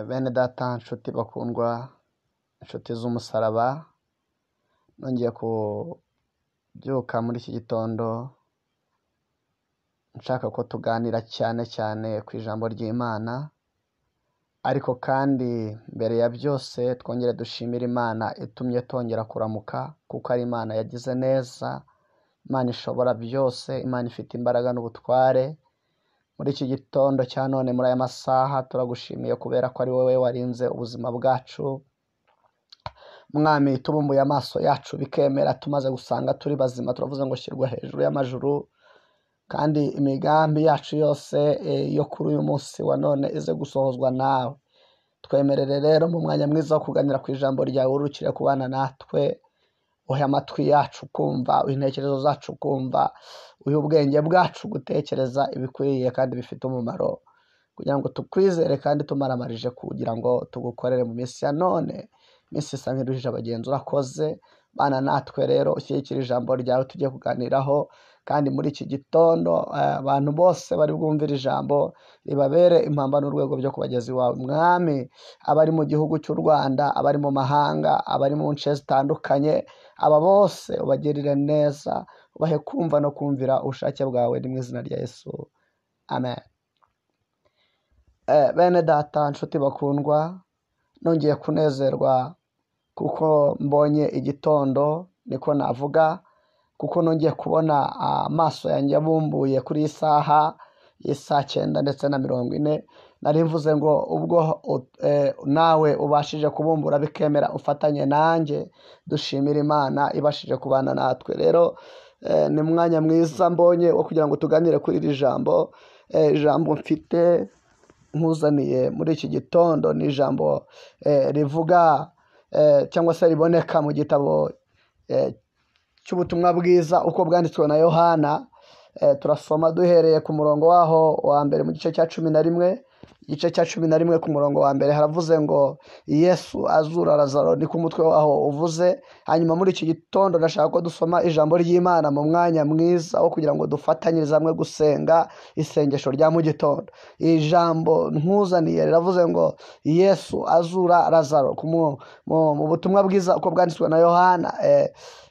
Bene data, inshuti bakundwa, inshuti z'umusaraba, nongeye kubyuka muri iki gitondo nshaka ko tuganira cyane cyane ku ijambo ry'Imana, ariko kandi mbere ya byose twongere dushimire Imana itumye tongera kuramuka, kuko ari Imana yagize neza, Imana ishobora byose, Imana ifite imbaraga n'ubutware. Muri iki gitondo cya none, muri aya masaha, turagushimiye kubera ko ari wowe warinze ubuzima bwacu. Mwami, tubumbuye amaso yacu bikemera, tumaze gusanga turi bazima, turavuze ngo shyirwa hejuru y'amajuru, kandi imigambi yacu yose yo kuri uyu munsi wa none ize gusohozwa nawe. Twemerere rero mu mwanya mwiza wo kuganira ku ijambo ryawe, urukire kubana natwe, uhe amatwi yacu kumva, uhe intekerezo zacu kumva, uhe ubwenge bwacu gutekereza ibikwiriye kandi bifite umumaro, kugira ngo tukwizere kandi tumaramarije kugira ngo tugukorere mu minsi ya none. Iminsi isa nk'iruhije abagenzi, urakoze. Bana natwe rero, ushyigikire ijambo ryawe tugiye kuganiraho, kandi muri iki gitondo abantu bose bari bwumvira ijambo ribabere impamba n'urwego byo kubageza iwawe. Mwami, abari mu gihugu cy'u Rwanda, abari mu mahanga, abari mu nce zitandukanye, aba bose ubagirire neza, ubahe kumva no kumvira ubushake bwawe, ni mu izina rya Yesu, amen. Bene data, inshuti bakundwa, nongeye kunezerwa kuko mbonye igitondo, niko navuga, kuko nongeye kubona amaso yanjye abumbuye kuri iyi saha y'isaa 9:40. Nari mvuze ngo ubwo nawe ubashije kubumbura bikemera, ufatanye nanjye dushimira Imana ibashije kubana natwe. Rero ni mwanya mwiza mbonye wo kugira ngo tuganire kuri iri jambo. Ijambo mfite nkuzaniye muri iki gitondo ni ijambo rivuga cyangwa se riboneka mu gitabo cy'ubutumwa bwiza uko bwanditswe na Yohana. Turasoma duhereye ku murongo waho wa mbere mu gice cya 11. Igice cya 11 ku murongo wa mbere haravuze ngo Yesu azura Lazaro, ni ku mutwe waho uvuze. Hanyuma muri iki gitondo ndashaka ko dusoma ijambo ry'Imana mu mwanya mwiza wo kugira ngo dufatanyirize hamwe gusenga isengesho rya mu gitondo. Ijambo nkuzaniye riravuze ngo Yesu azura Lazaro, mu butumwa bwiza uko bwanditswe na Yohana.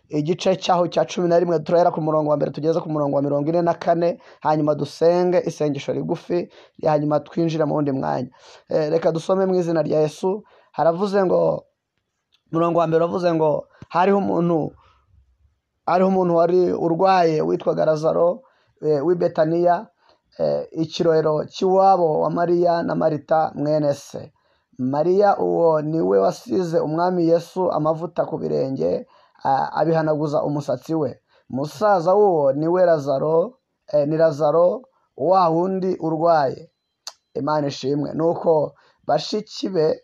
Igice cyaho cya 11 turahera ku murongo wa mbere tugeze ku murongo wa 44, hanyuma dusenge isengesho rigufi, hanyuma twinjira mu wundi mwanya. Reka dusome mu izina rya Yesu. Haravuze ngo, murongo wa mbere uravuze ngo hariho umuntu wari urwaye witwaga Lazaro w'i Betaniya, ikirorero cy'iwabo wa Mariya na Marita mwene se. Mariya uwo niwe wasize umwami Yesu amavuta ku birenge, abihanaguza umusatsi we. Musaza wuwo niwe Lazaro, ni Lazaro wa wundi urwaye. Imana ishimwe. Nuko bashiki be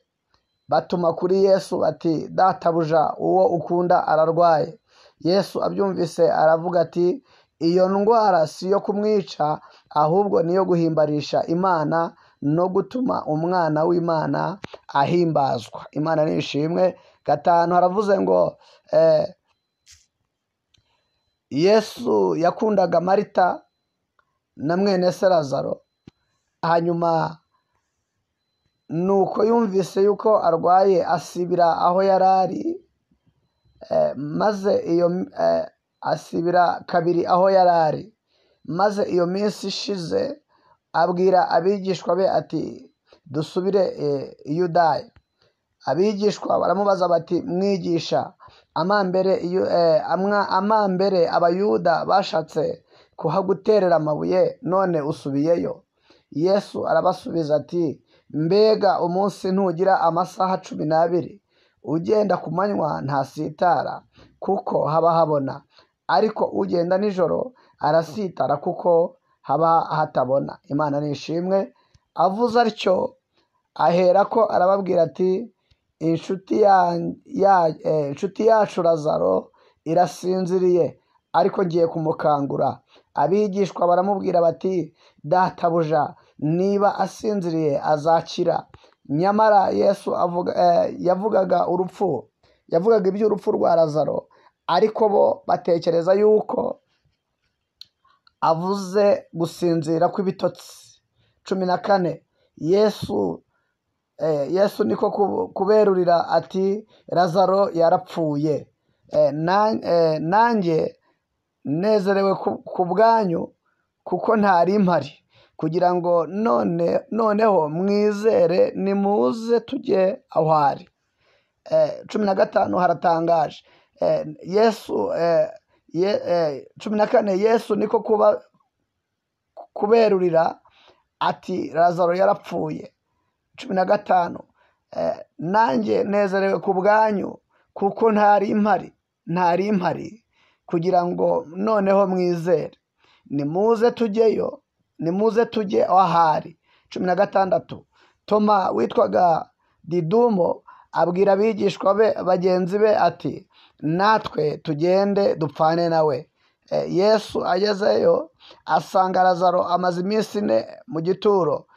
batuma kuri Yesu bati, databuja uwo ukunda ararwaye. Yesu abyumvise aravuga ati, iyo ndwara si yo kumwica, ahubwo niyo guhimbarisha Imana no gutuma umwana w'Imana ahimbazwa. Imana nishimwe. 5 haravuze ngo Yesu yakundaga Marita na mwene se Lazaro. Hanyuma nuko yumvise yuko arwaye, asibira aho yarari, maze asibira kabiri aho yarari. Maze iyo minsi ishize abwira abigishwa be ati, dusubire i Yudaya. Abigishwa baramubaza bati, mwigisha, amambere abayuda bashatse kuhaguterera amabuye, none usubiyeyo? Yesu arabasubiza ati, mbega umunsi ntugira amasaha 12? Ugenda ku manywa ntasitara, kuko haba habona, ariko ugenda nijoro arasitara, kuko haba hatabona. Imana nishimwe. Avuze atyo aherako arababwira ati, inshuti yacu Lazaro irasinziriye, ariko ngiye kumukangura. Abigishwa baramubwira bati, databuja, niba asinziriye azakira. Nyamara Yesu yavugaga iby'urupfu rwa Lazaro, ariko bo batekereza yuko avuze gusinzira kw'ibitotsi. 14 Yesu niko kuberurira ati Lazaro yarapfuye. Nanjye nezerewe ku bwanyu kuko ntari mpari, kugira ngo noneho mwizere, nimuze tujye aho ari. 15 haratangaje. 14 Yesu niko kuberurira ati Lazaro yarapfuye. 15 nanjye nezerewe ku bwanyu kuko ntari mpari, kugira ngo noneho mwizere, nimuze tujye aho ari. 16 Toma witwaga Didumo abwira abigishwa be bagenzi be ati natwe tugende dupfane nawe. Yesu agezeyo asanga Lazaro amaze iminsi 4 mu gituro.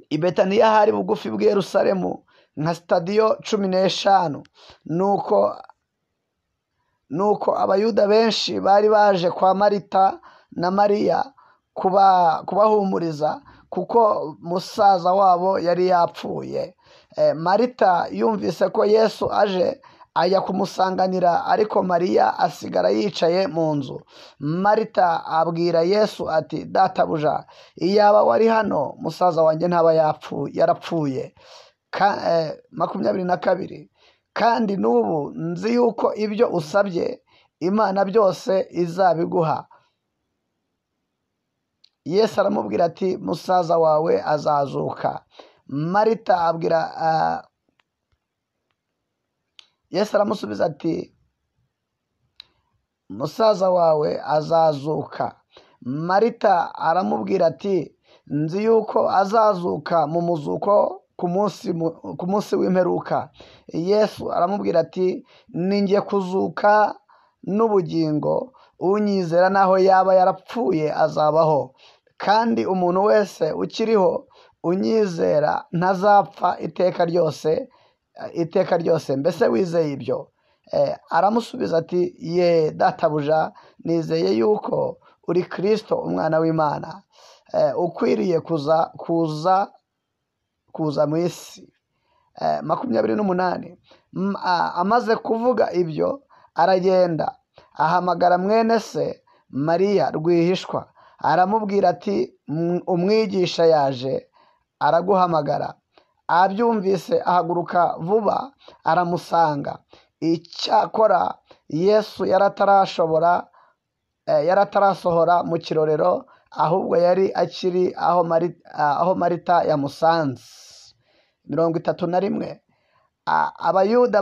I Betaniya hari bugufi bw'i Yerusalemu nka stadiyo 15. Nuko abayuda benshi bari baje kwa Marita na Mariya kubahumuriza, kuko musaza wabo yari yapfuye. Marita yumvise ko Yesu aje, ajya kumusanganira, ariko Mariya asigara yicaye mu nzu. Marita abwira Yesu ati databuja, iyaba wari hano musaza wanjye ntaba yarapfuye. 22 Kandi n'ubu nzi yuko ibyo usabye Imana byose izabiguha. Yesu aramubwira ati musaza wawe azazuka. Marita abwira Yesu aramusubiza ati musaza wawe azazuka. Marita aramubwira ati nzi yuko azazuka mu muzuko ku munsi w'imperuka. Yesu aramubwira ati ninjye kuzuka n'ubugingo, unyizera naho yaba yarapfuye azabaho, kandi umuntu wese ukiriho unyizera ntazapfa iteka ryose. Mbese wizeye ibyo? Aramusubiza ati ye databuja, nizeye yuko uri Kristo umwana w'Imana, ukwiriye kuza mu isi. 28 Amaze kuvuga ibyo aragenda, ahamagara mwene se Mariya rwihishwa, aramubwira ati umwigisha yaje araguhamagara. Abyumvise ahaguruka vuba aramusanga. Icyakora Yesu yaratarasohora mu kirorero, ahubwo yari akiri aho Marita yamusanze. 31 Abayuda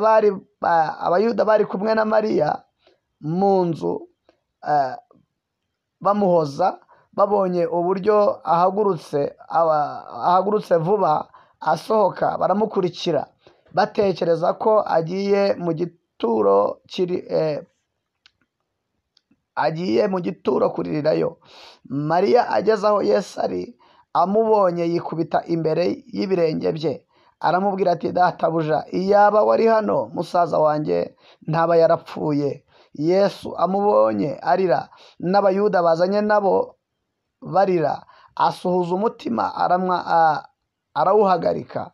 bari kumwe na Mariya mu nzu bamuhoza, babonye uburyo ahagurutse vuba asohoka, baramukurikira batekereza ko agiye mu gituro kuririrayo. Mariya ageze aho Yesu ari, amubonye yikubita imbere y'ibirenge bye, aramubwira ati databuja, iyaba wari hano musaza wanjye ntaba yarapfuye. Yesu amubonye arira, n'abayuda bazanye nabo barira, asuhuza umutima, arawuhagarika,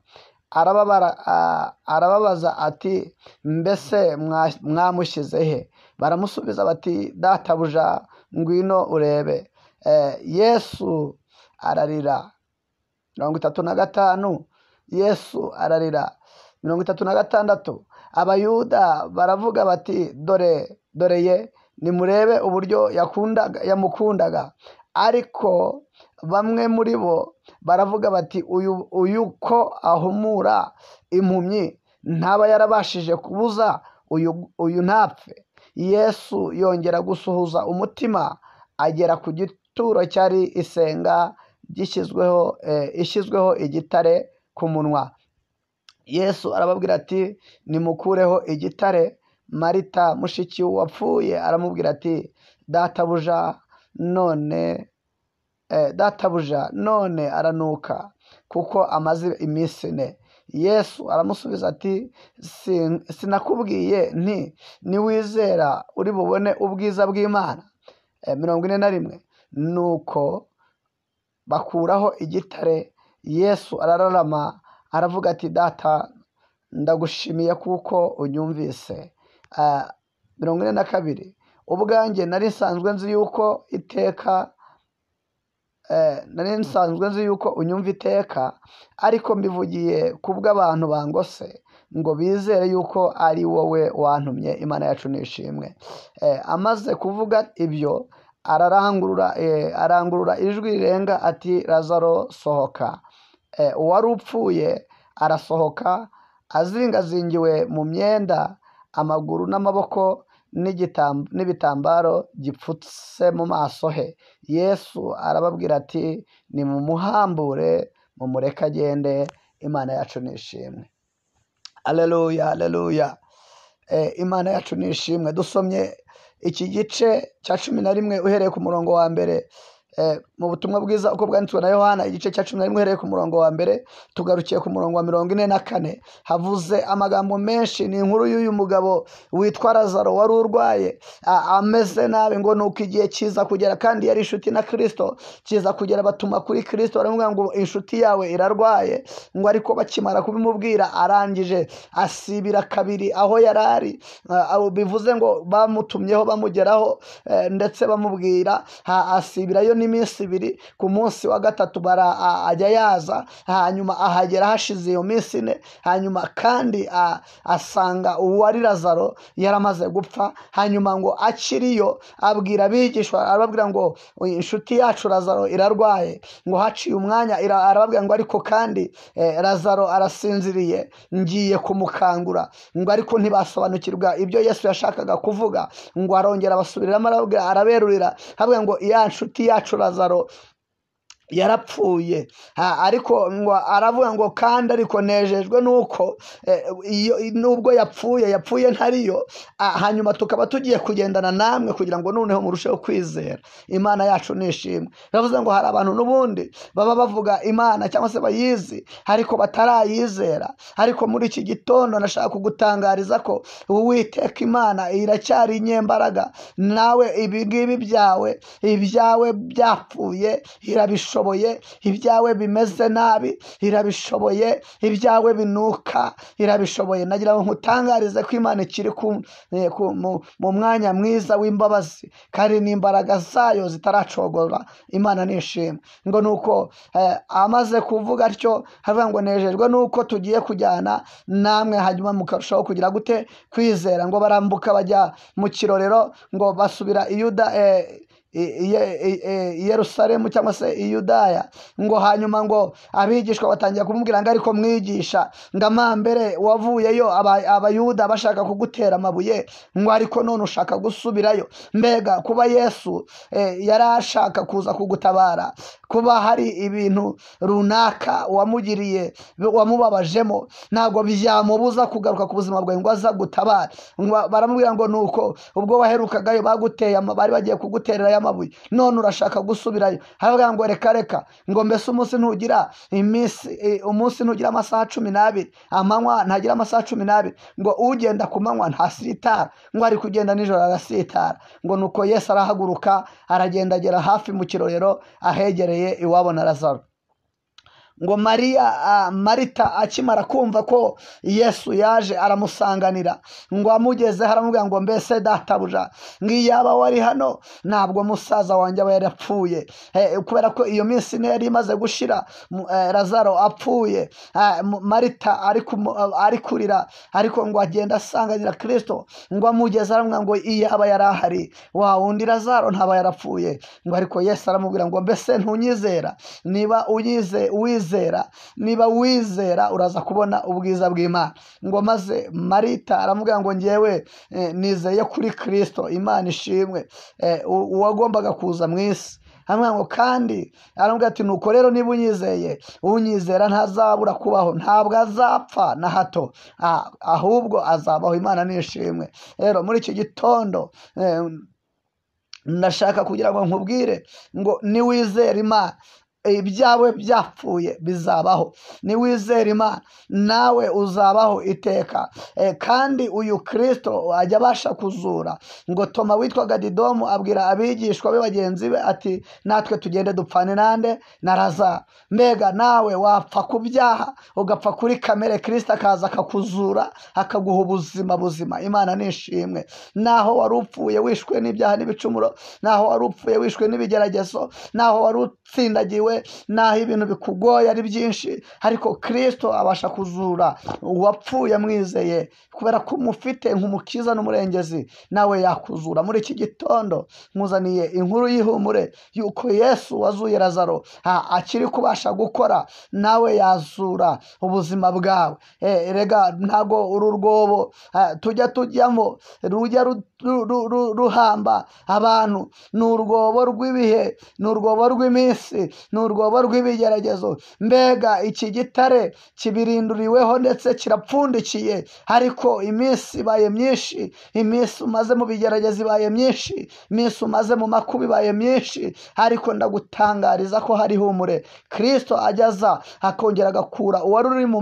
arababaza ati mbese mwamushyize he? Baramusubiza bati databuja, ngwino urebe. Yesu ararira. 35 Yesu ararira. 36 Abayuda baravuga bati dore ye, nimurebe uburyo yamukundaga. Ariko bamwe muri bo baravuga bati uyu ko ahumura impumyi, ntaba yarabashije kubuza uyu ntapfe. Yesu yongera gusuhuza umutima, agera ku gituro cyari isenga ishyizweho igitare ku munwa. Yesu arababwira ati nimukureho igitare. Marita mushiki wapfuye aramubwira ati databuja, none aranuka, kuko amaze iminsi 4. Yesu aramusubiza ati sinakubwiye nti niwizera uri bubone ubwiza bw'Imana? 41. nuko bakuraho igitare, Yesu arararama aravuga ati data ndagushimiye kuko unyumvise. 42. ubwanjye nari nsanzwe nzi yuko unyumva iteka, ariko mbivugiye kubw'abantu bangose ngo bizere yuko ari wowe wantumye. Imana yacu nishimwe. Amaze kuvuga ibyo arangurura ijwi rirenga ati Lazaro sohoka. Uwari upfuye arasohoka azingazingiwe mu myenda, amaguru n'amaboko n'ibitambaro gipfutse mu maso he. Yesu arababwira ati nimumuhambure mumureke agende. Imana yacu nishimwe. Haleluya, haleluya. Imana yacu nishimwe. Dusomye iki gice cya 11 uhereye ku murongo wa mbere mu butumwa bwiza uko bwanditswe na Yohana, igice cya 11 uhereye ku murongo wa mbere tugarukiye ku murongo wa 44. havuze amagambo menshi. ni inkuru y'uyu mugabo witwa Lazaro wari urwaye ameze nabi, ngo nuko igihe kiza kugera, kandi yari inshuti na Kristo, kiza kugera batuma kuri Kristo baramubwira ngo inshuti yawe irarwaye. ngo ariko bakimara kubimubwira arangije asibira kabiri aho yarari. bivuze ngo bamutumyeho bamugeraho ndetse bamubwira asibirayo n'iminsi 2. ku munsi wa gatatu ajya yaza, hanyuma ahagera hashize iyo minsi 4. hanyuma kandi asanga uwari Lazaro yaramaze gupfa. hanyuma ngo akiriyo abwira abigishwa arababwira ngo inshuti yacu Lazaro irarwaye. ngo haciye umwanya arababwira ngo ariko kandi Lazaro arasinziriye, ngiye kumukangura. ngo ariko ntibasobanukirwa ibyo Yesu yashakaga kuvuga. ngo arongera abasubiriramo araberurira ababwira ngo ya nshuti yacu Lazaro yarapfuye. ariko ngo aravuga ngo kandi ariko nejejwe nuko nubwo yapfuye ntariyo. hanyuma tukaba tugiye kugendana namwe kugira ngo noneho murusheho kwizera. Imana yacu nishimwe. yavuze ngo hari abantu n'ubundi baba bavuga Imana cyangwa se bayizi ariko batarayizera. ariko muri iki gitondo nashaka kugutangariza ko Uwiteka Imana iracyari inyembaraga. nawe ibingibi ibyawe byapfuye irabishoboye. ibyawe bimeze nabi irabishoboye. ibyawe binuka irabishoboye. nagira ngo nkutangarize ko Imana ikiri mu mwanya mwiza w'imbabazi, kandi n'imbaraga zayo zitaracogora. Imana nishimwe. ngo nuko amaze kuvuga atyo havuga ngo nejejwe nuko tugiye kujyana namwe, hanyuma mukarushaho kugira gute kwizera. ngo barambuka bajya mu kirorero, ngo basubira Yerusalemu cyangwa se i Yudaya. ngo hanyuma ngo abigishwa batangira kumubwira ngo ariko mwigisha, ngo amambere wavuyeyo abayuda bashaka kugutera amabuye, ngo ariko none ushaka gusubirayo. mbega kuba Yesu yari ashaka kuza kugutabara, kuba hari ibintu runaka wamugiriye wamubabajemo, ntabwo byamubuza kugaruka ku buzima bwawe ngo aza gutabara. baramubwira ngo nuko ubwo waherukagayo baguteye bari bagiye kuguterera amabuye, none urashaka gusubirayo. haravuga ngo reka ngo mbese umunsi ntugira amasaha 12, amanywa ntagira amasaha 12. ngo ugenda ku manywa ntasitara, ngo ari kugenda nijoro arasitara. ngo nuko Yesu arahaguruka aragenda agera hafi mu kirorero ahegereye iwabo na Lazaro. ngo Marita akimara kumva ko Yesu yaje aramusanganira. ngo amugeze haramubwira ngo mbese databuja, ngo iyaba wari hano ntabwo musaza wanjye aba yarapfuye. kubera ko iyo minsi 4 yari imaze gushira Lazaro apfuye. Marita ari kurira, ariko ngo agenda asanganira Kristo. ngo amugeze aramubwira ngo iyaba yari ahari wa wundi Lazaro ntaba yarapfuye. ngo ariko Yesu aramubwira ngo mbese ntunyizera? niba wizera uraza kubona ubwiza bw'Imana. ngo maze Marita aramubwira ngo ngewe nizeye kuri Kristo, Imana ishimwe, uwagombaga kuza mu isi. hamwe ngo kandi aramubwira ati nuko rero niba unyizera ntazabura kubaho, ntabwo azapfa na hato, ahubwo azabaho. Imana nishimwe. rero muri iki gitondo ndashaka kugira ngo nkubwire ngo niwizere Imana ibyawe byapfuye bizabaho. Niwizera Imana nawe uzabaho iteka. Kandi uyu Kristo ajya abasha kuzura. Ngo Toma witwaga Didomu abwira abigishwa be bagenzi be ati natwe tugende dupfane nande na Lazaro. Mbega nawe wapfa ku byaha ugapfa kuri kamere, Kristo akaza akakuzura akaguha ubuzima buzima. Imana nishimwe. Naho wari upfuye wishwe n'ibyaha n'ibicumuro, naho wari upfuye wishwe n'ibigeragezo, naho wari utsindagiwe, naho ibintu bikugoye ari byinshi, ariko Kristo abasha kuzura uwapfuye amwizeye, kubera ko umufite nk'umukiza n'umurengezi, nawe yakuzura. Muri iki gitondo nkuzaniye inkuru y'ihumure yuko Yesu wazuye Lazaro akiri kubasha gukora, nawe yazura ubuzima bwawe. Rega ntago uru rwobo tujya tujyamo rujya ruhamba abantu, ni urwobo rw'ibihe, ni urwobo rw'iminsi, ni urwobo rw'ibigeragezo. Mbega iki gitare kibirinduriweho ndetse kirapfundikiye, ariko iminsi ibaye myinshi, iminsi umaze mu bigeragezo ibaye myinshi, iminsi umaze mu makuba ibaye myinshi, ariko ndagutangariza ko hari humure. Kristo ajyaza akongera agakura uwari uri mu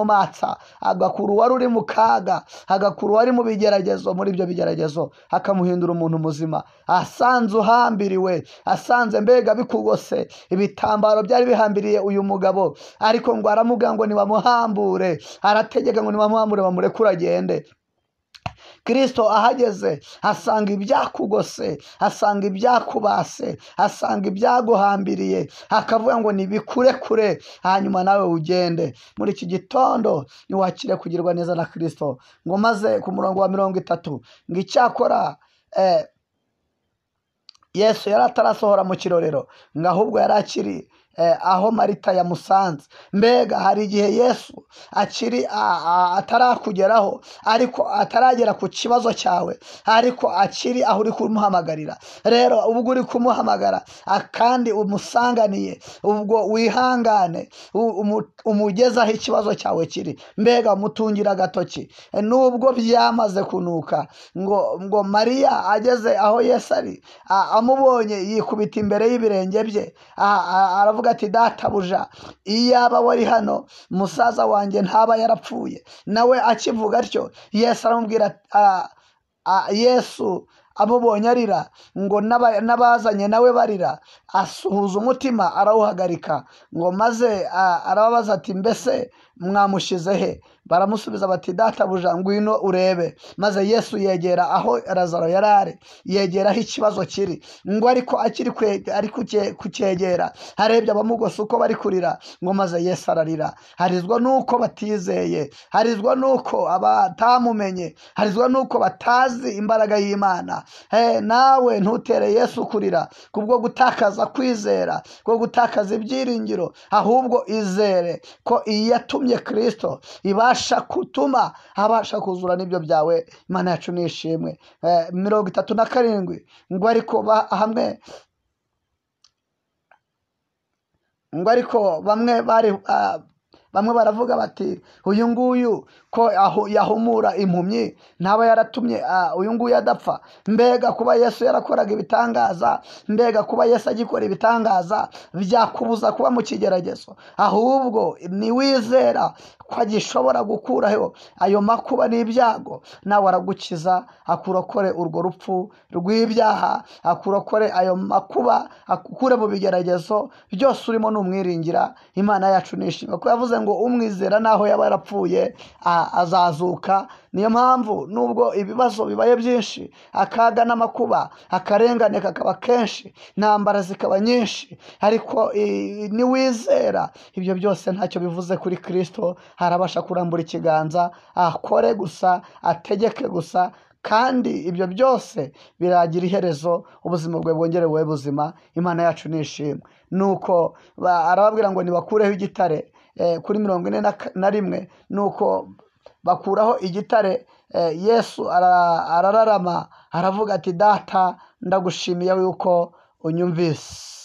matsa, agakura uwari uri mu kaga, agakura uwari mu bigeragezo, muri ibyo bigeragezo akamuhindura umuntu muzima. Asanze uhambiriwe, asanze mbega bikugose, ibitambaro byari bihambiriye uyu mugabo, ariko ngo aramubwira ngo nibamuhambure, arategeka ngo nibamuhambure bamurekure agende. Kristo ahageze asanga ibyakugose, asanga ibyakubase, asanga ibyaguhambiriye, akavuga ngo nibikurekure hanyuma nawe ugende. Muri iki gitondo niwakire kugirwa neza na Kristo. Ngo maze ku murongo wa 30 ngo icyakora Yesu yari atarasohora mu kirorero, ngo ahubwo yari akiri aho Marita yamusanze. Mbega hari igihe Yesu akiri atarakugeraho, ariko ataragera ku kibazo cyawe, ariko akiri aho uri kumuhamagarira. Rero ubwo uri kumuhamagara kandi umusanganiye, ubwo wihangane umugezaho ikibazo cyawe kiri. Mbega umutungira agatoki nubwo byamaze kunuka. Ngo Mariya ageze aho Yesu ari, amubonye yikubita imbere y'ibirenge bye, aravuga ati databuja, iyaba wari hano musaza wanjye ntaba yarapfuye. Nawe akivuga atyo Yesu aramubwira, Yesu amubonye arira, ngo n'abazanye nawe barira, asuhuza umutima arawuhagarika. Ngo maze arababaza ati mbese mwamushize he? Baramusubiza bati databuja ngwino urebe. Maze Yesu yegera aho Lazaro yarari, yegeraho ikibazo kiri. Ngo ariko akiri kucyegera, harebye abamugose uko bari kurira. Ngo maze Yesu ararira. Harizwa nuko batizeye, harizwa nuko abatamumenye, harizwa nuko batazi imbaraga y'Imana. Nawe ntutere Yesu kurira kubwo gutakaza kwizera, kubwo gutakaza ibyiringiro, ahubwo izere ko iyatumye Kristo ibasha kutuma abasha kuzura n'ibyo byawe. Imana yacu nishimwe. 37 ngo ariko hamwe, ngo ariko bamwe baravuga bati uyu nguyu ko yahumura impumyi ntaba yaratumye uyu nguyu adapfa. Mbega kuba Yesu yarakoraga ibitangaza, mbega kuba Yesu agikora ibitangaza byakubuza kuba mu kigeragezo? Ahubwo niwizera ko agishobora gukuraho ayo makuba n'ibyago, nawe aragukiza, akurokore urwo rupfu rw'ibyaha, akurokore ayo makuba, akukure mu bigeragezo byose urimo n'umwiringira. Imana yacu nishimwe ko yavuze ngo umwizera naho yaba yarapfuye azazuka. Niyo mpamvu nubwo ibibazo bibaye byinshi, akaga n'amakuba, akarengane kakaba kenshi, intambara zikaba nyinshi, ariko niwizera ibyo byose ntacyo bivuze kuri Kristo. Harabasha kurambura ikiganza, akore gusa, ategeke gusa, kandi ibyo byose biragira iherezo, ubuzima bwe bwongere bube buzima. Imana yacu nishimwe. Nuko arababwira ngo nibakureho igitare. Kuri 41 nuko bakuraho igitare. Yesu arararama aravuga ati data ndagushimiye yuko unyumvise.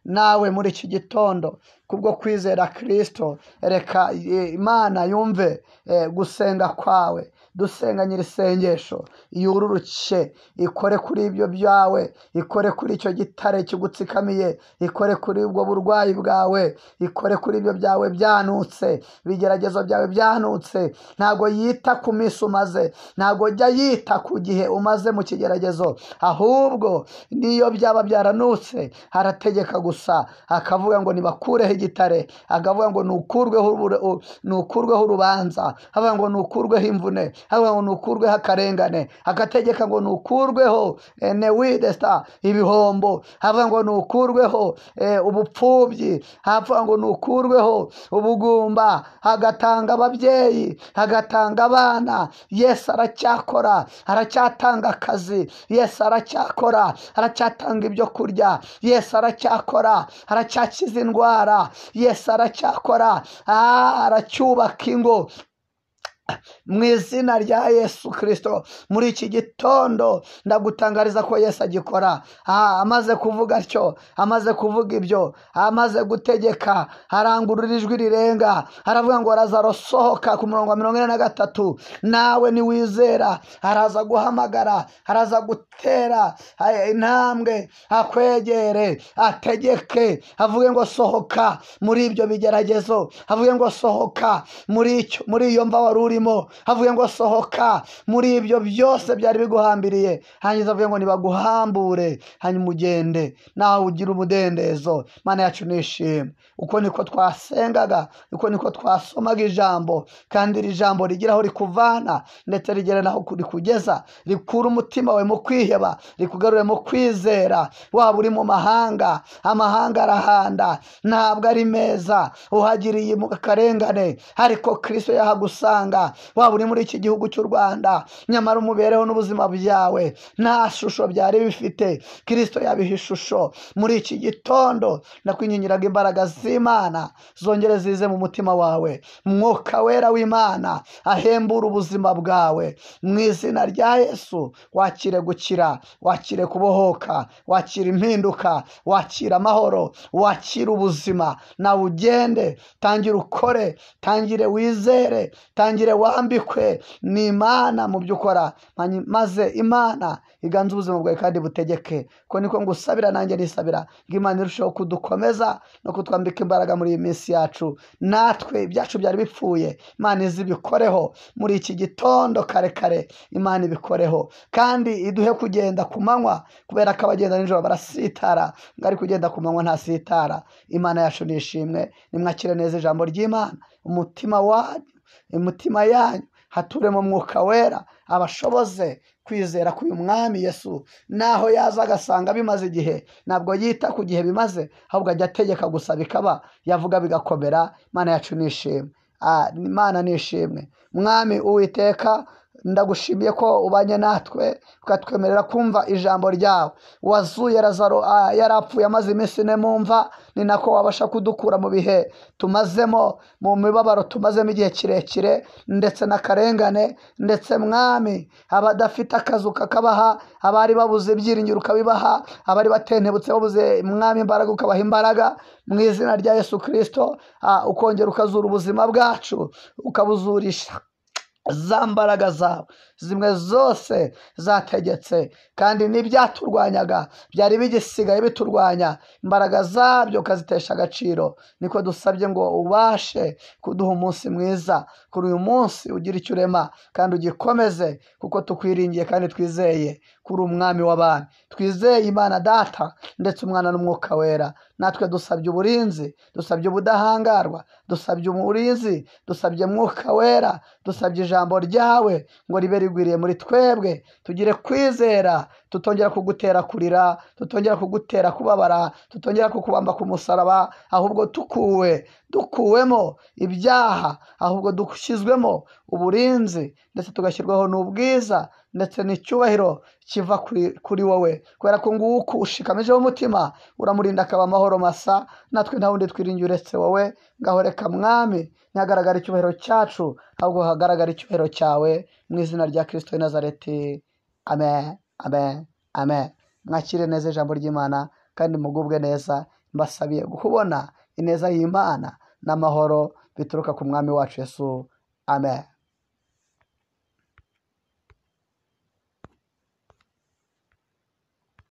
Nawe muri iki gitondo kubwo kwizera Kristo, reka Imana yumve gusenga kwawe, dusenga nyirisengesho yururuke, ikore kuri ibyo byawe, ikore kuri icyo gitare kigutsikamiye, ikore kuri ubwo burwayi bwawe, ikore kuri ibyo byawe byanutse, ibigeragezo byawe byanutse. Ntabwo yita ku minsi umaze, ntabwo jya yita ku gihe umaze mu kigeragezo, ahubwo niyo byaba byaranutse harategeka gusa, akavuga ngo nibakureho igitare, akavuga ngo nukurweho urubanza, akavuga ngo nukurweho imvune, akavuga ngo nukurweho akarengane, agategeka ngo nukurweho newidesta ibihombo, akavuga ngo nukurweho ubupfubyi, akavuga ngo nukurweho ubugumba, agatanga ababyeyi, agatanga abana. Yesu aracyakora, aracyatanga akazi, Yesu aracyakora, aracyatanga ibyo kurya, Yesu aracyakora, aracyakiza indwara, Yesu aracyakora, aracyubaka ingo mu izina rya Yesu Kristo. Muri iki gitondo ndagutangariza ko Yesu agikora. Amaze kuvuga atyo, amaze kuvuga ibyo, amaze gutegeka, arangurura ijwi rirenga, aravuga ngo Lazaro sohoka, ku murongo wa 43. Nawe niwizera araza guhamagara, araza gutera intambwe, akwegere, ategeke, avuge ngo sohoka muri ibyo bigeragezo, avuge ngo sohoka muri iyo mva wari urimo, avuge ngo sohoka muri ibyo byose byari biguhambiriye, hanyuma avuge ngo nibaguhambure, hanyuma ugende nawe ugira umudendezo. Mana yacu nishimwe. Uko niko twasengaga, uko niko twasomaga ijambo, kandi iri jambo rigira aho rikuvana ndetse rigera naho rikugeza, rikura umutima wawe mu kwiheba, rikugarure mu kwizera. Waba uri mu mahanga, amahanga arahanda, ntabwo ari meza, uhagiriye mu karengane, ariko Kristo yahagusanga. Waba uri muri iki gihugu cy'u Rwanda, nyamara umubereho n'ubuzima byawe nta shusho byari bifite, Kristo yabiha ishusho. Muri iki gitondo ndakwingingira imbaraga z'Imana zongere zize mu mutima wawe, Mwuka Wera w'Imana ahembura ubuzima bwawe mu izina rya Yesu. Wakire gukira, wakire kubohoka, wakire impinduka, wakire amahoro, wakire ubuzima. Nawe ugende, tangire ukore, tangire wizere, tangire wambikwe n'Imana mu byo ukora, maze Imana iganze ubuzima bwawe kandi butegeke. Ko niko ngusabira, nanjye nisabira ngo Imana irusheho kudukomeza no kutwambika imbaraga muri iyi minsi yacu. Natwe ibyacu byari bipfuye, Imana izibikoreho muri iki gitondo kare kare, Imana ibikoreho kandi iduhe kugenda ku manywa, kubera ko abagenda nijoro barasitara, ngo ari kugenda ku manywa ntasitara. Imana yacu nishimwe. Nimwakire neza ijambo ry'Imana, umutima yanyu haturemo Mwuka Wera, abashoboze kwizera k'uyu mwami Yesu. Naho yaza agasanga bimaze igihe, ntabwo yita ku gihe bimaze, ahubwo ajya ategeka gusa bikaba, yavuga bigakomera. Imana yacu nishimwe. Imana nishimwe. Mwami Uwiteka, ndagushimiye ko ubanye natwe, ukatwemerera kumva ijambo ryawe. Wazuye Lazaro yarapfuye amaze iminsi ine mu mva, ni nako wabasha kudukura mu bihe tumazemo, mu mibabaro tumazemo igihe kirekire, ndetse n'akarengane. Ndetse Mwami, abadafite akazi ukakabaha, abari babuze ibyiringiro ukabibaha, abari batentebutse babuze Mwami imbaraga ukabaha imbaraga mu izina rya Yesu Kristo. Ukongera ukazura ubuzima bwacu, ukabuzurisha za mbaraga zawe zimwe zose zategetse, kandi n'ibyaturwanyaga byari bigisigaye biturwanya, imbaraga zabyo ukazitesha agaciro. Niko dusabye ngo ubashe kuduha umunsi mwiza. Kuri uyu munsi ugira icyo urema kandi ugikomeze, kuko tukwiringiye kandi twizeye kuri umwami w'abami. Twizeye Imana Data ndetse Umwana n'Umwuka Wera. Natwe dusabye uburinzi, dusabye ubudahangarwa, dusabye umurinzi, dusabye Mwuka Wera, dusabye ijambo ryawe ngo ribe rigwiriye muri twebwe. Tugire kwizera, tutongera kugutera kurira, tutongera kugutera kubabara, tutongera kukubamba ku musaraba, ahubwo dukuwemo ibyaha, ahubwo dushyizwemo uburinzi, ndetse tugashyirwaho n'ubwiza ndetse n'icyubahiro kiva kuri wowe, kubera ko nguko ushikamijeho umutima uramurinda akaba amahoro masa. Natwe nta wundi twiringiye uretse wowe. Ngaho reka Mwami, ntihagaragare icyubahiro cyacu, ahubwo hagaragara icyubahiro cyawe, mu izina rya Kristo w'i Nazareti. Amen, amen, amen. Mwakire neza ijambo ry'Imana kandi mugubwe neza. Mbasabiye kubona ineza y'Imana n'amahoro bituruka ku mwami wacu Yesu. Amen.